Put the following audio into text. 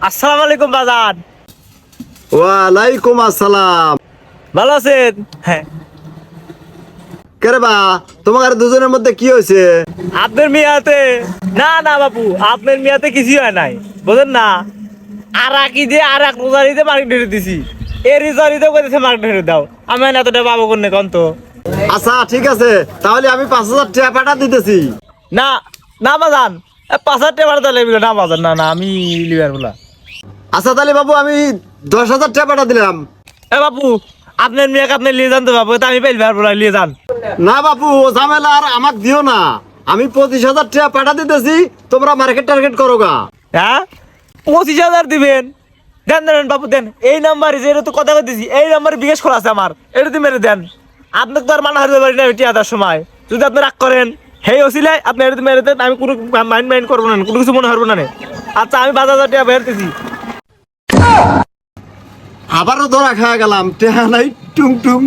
আসসালামু আলাইকুম বাজান। ওয়ালাইকুম আসসালাম। ভালো আছেন? হ্যাঁ। কেরে বা তোমার দুজনের মধ্যে কি হয়েছে? আপনার মিয়াতে না না বাপু, আপনার মিয়াতে কিছুই হয় নাই, বুঝেন না। আর কি দিয়ে আর এক রোজারিতে মার্কেট ঢেলে দিছি, এই রিজারিতে কইতেছে মার্কেট ঢেলে দাও। আমি এতটা পাবো কোন কোন তো। আচ্ছা ঠিক আছে, তাহলে আমি 5,000 টাকা পাঠা দিতেছি। না না বাজান, 5,000 টাকা ভাড়া দিলে না বাজান, না না আমি লিবার বলা। আচ্ছা তাহলে বাবু আমি 10,000 টাকা পাঠা দিলাম। বাপু আপনার মেয়েকে আপনি লিয়ে যান তো বাপু, তা আমি পেলবার বলা লিয়ে যান। না বাবু, ও ঝামেলা আর আমাকে দিও না। আমি 25,000 টাকা পাঠা দিতেছি, তোমরা মার্কেট টার্গেট করো গা। হ্যাঁ 25,000 দিবেন? দেন দেন বাপু দেন, এই নাম্বারে যে তো কথা কইতেছি এই নাম্বারে বিকাশ করা আছে আমার, এটা তুমি মেরে দেন। আপনাকে তো আর মানা হারতে পারি না এটি আদার সময়, যদি আপনি রাগ করেন হেই ওসিলাই আপনি এটা মেরে দেন, আমি কোনো মাইন্ড করবো না, কোনো কিছু মনে হারবো না। আচ্ছা আমি 5,000 টাকা বেরতেছি। আবারও ধরা খাওয়া গেলাম, টেহা নাই টুং টুং।